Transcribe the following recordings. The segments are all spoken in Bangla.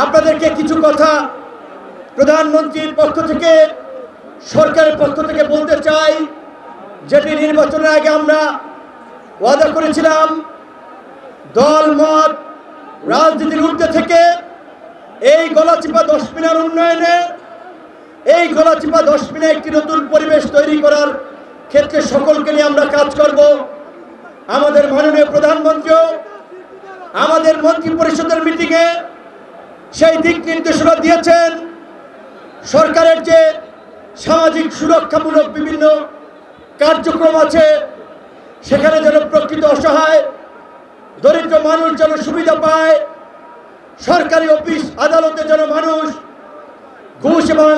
আপনাদেরকে কিছু কথা প্রধানমন্ত্রীর পক্ষ থেকে, সরকারের পক্ষ থেকে বলতে চাই, যেটি নির্বাচনের আগে আমরা ওয়াদা করেছিলাম। দল মত রাজনীতির ঊর্ধ্বে থেকে এই গলাচিপা 10 মিনার উন্নয়নে, এই গলাচিপা 10 মিনা একটি নতুন পরিবেশ তৈরি করার ক্ষেত্রে সকলকে নিয়ে আমরা কাজ করব। আমাদের মাননীয় প্রধানমন্ত্রী আমাদের মন্ত্রী পরিষদের মিটিংয়ে সেই দিক নির্দেশনা দিয়েছেন। সরকারের যে সামাজিক সুরক্ষামূলক বিভিন্ন কার্যক্রম আছে, সেখানে যেন প্রকৃত অসহায় দরিদ্র মানুষ যেন সুবিধা পায়, সরকারি অফিস আদালতে যেন মানুষ ঘুষ এবং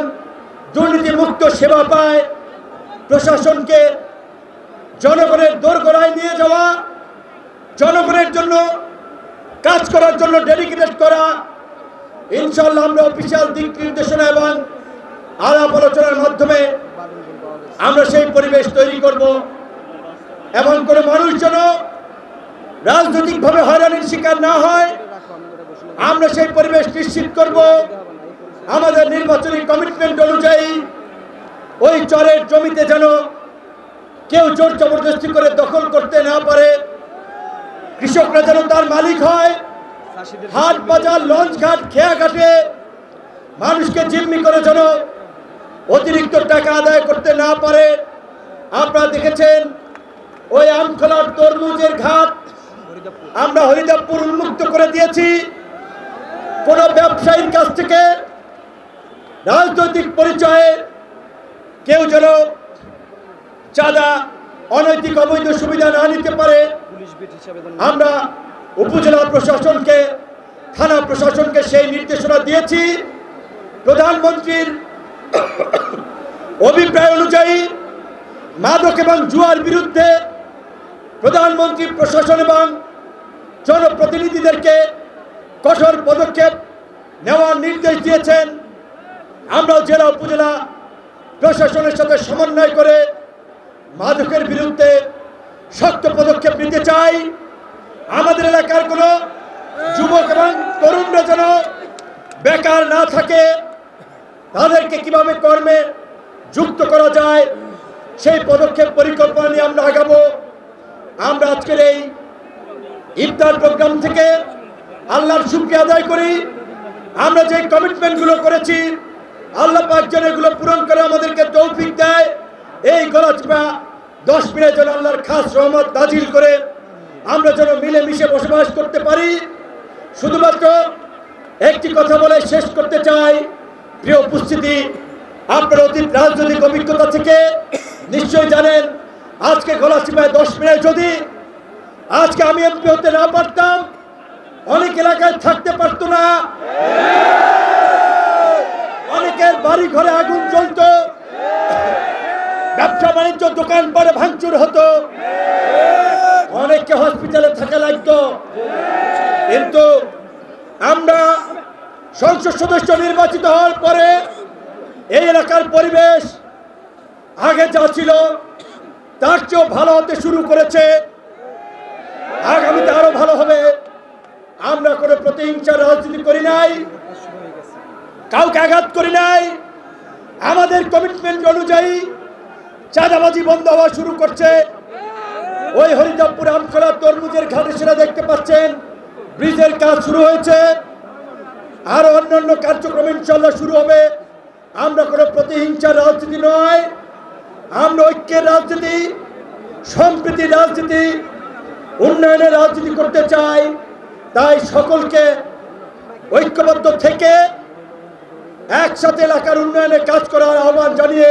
দুর্নীতিমুক্ত সেবা পায়, প্রশাসনকে জনগণের দোরগোড়ায় নিয়ে যাওয়া, জনগণের জন্য কাজ করার জন্য ডেডিকেটেড করা। ইনশাআল্লাহ আমরা অফিসিয়াল দিক নির্দেশনা এবং আলাপ আলোচনার মাধ্যমে আমরা সেই পরিবেশ তৈরি করব এবং কোনো মানুষ যেন রাজনৈতিকভাবে হয়রানির শিকার না হয়, আমরা সেই পরিবেশ নিশ্চিত করব। আমাদের নির্বাচনী কমিটমেন্ট অনুযায়ী ওই চরের জমিতে যেন কেউ জোর জবরদস্তি করে দখল করতে না পারে, কৃষকরা যেন তার মালিক হয়, হাট বাজার লঞ্চ ঘাট খেয়া ঘাটে মানুষকে জিম্মি করে যেন অতিরিক্ত টাকা আদায় করতে না পারে। আপনারা দেখেছেন ওই আমখোলার তরমুজের ঘাট আমরা হরিদাপুর উন্মুক্ত করে দিয়েছি। কোন ব্যবসায়ীর কাছ থেকে রাজনৈতিক পরিচয়ে কেউ যেন চাঁদা, অনৈতিক অবৈধ সুবিধা না নিতে পারে। আমরা উপজেলা প্রশাসনকে, থানা প্রশাসনকে সেই নির্দেশনা দিয়েছি। প্রধানমন্ত্রীর অভিপ্রায় অনুযায়ী মাদক এবং জুয়ার বিরুদ্ধে প্রধানমন্ত্রী প্রশাসন এবং জনপ্রতিনিধিদেরকে কঠোর পদক্ষেপ নেওয়ার নির্দেশ দিয়েছেন। আমরা জেলা উপজেলা প্রশাসনের সাথে সমন্বয় করে মাদকের বিরুদ্ধে শক্ত পদক্ষেপ নিতে চাই। আমাদের এলাকার কোনো যুবক এবং তরুণরা যেন বেকার না থাকে, তাদেরকে কিভাবে কর্মে যুক্ত করা যায় সেই পদক্ষেপ পরিকল্পনা নিয়ে আমরা আগাবো। আমরা আজকের এই ইফতার প্রোগ্রাম থেকে আল্লাহর শুকরিয়া আদায় করি। আমরা যে কমিটমেন্টগুলো করেছি, আল্লাহ পাক যেন এগুলো পূরণ করে আমাদেরকে তৌফিক দেয়। এই গলাচিপা 10 মিনার যেন আল্লাহর খাস রহমত নাজিল করে আমরা যেন মিলেমিশে বসবাস করতে পারি। শুধুমাত্র একটি কথা বলে শেষ করতে চাই। প্রিয় উপস্থিতি, আপনার অতীত রাজনৈতিক অভিজ্ঞতা থেকে নিশ্চয়ই জানেন, আজকে গলাচিপায় 10 মিনার যদি আজকে আমি এমপি হতে না পারতাম, অনেক এলাকায় থাকতে পারতো না, অনেকের বাড়ি ঘরে আগুন জ্বলতো, ব্যবসা বাণিজ্য দোকান পাড়ে ভাঙচুর হতো, অনেককে হসপিটালে থাকা লাগতো। কিন্তু আমরা সংসদ সদস্য নির্বাচিত হওয়ার পরে এই এলাকার পরিবেশ আগে যা ছিল তার চেয়েও ভালো হতে শুরু করেছে, আগামীতে আরো ভালো হবে। আমরা কোনো প্রতিহিংসার রাজনীতি করি নাই, কাউকে আঘাত করি নাই। আমাদের কমিটমেন্ট অনুযায়ী চাঁদাবাজি বন্ধ হওয়া শুরু করছে। ওই হরিদাপুর আমখোলা তরমুজের ঘাটে সেটা দেখতে পাচ্ছেন, ব্রিজের কাজ শুরু হয়েছে, আর অন্যান্য কার্যক্রম ইনশাল্লাহ শুরু হবে। আমরা কোনো প্রতিহিংসার রাজনীতি নয়, আমরা ঐক্যের রাজনীতি, সম্প্রীতির রাজনীতি, উন্নয়নের রাজনীতি করতে চাই। তাই সকলকে ঐক্যবদ্ধ থেকে একসাথে এলাকার উন্নয়নে কাজ করার আহ্বান জানিয়ে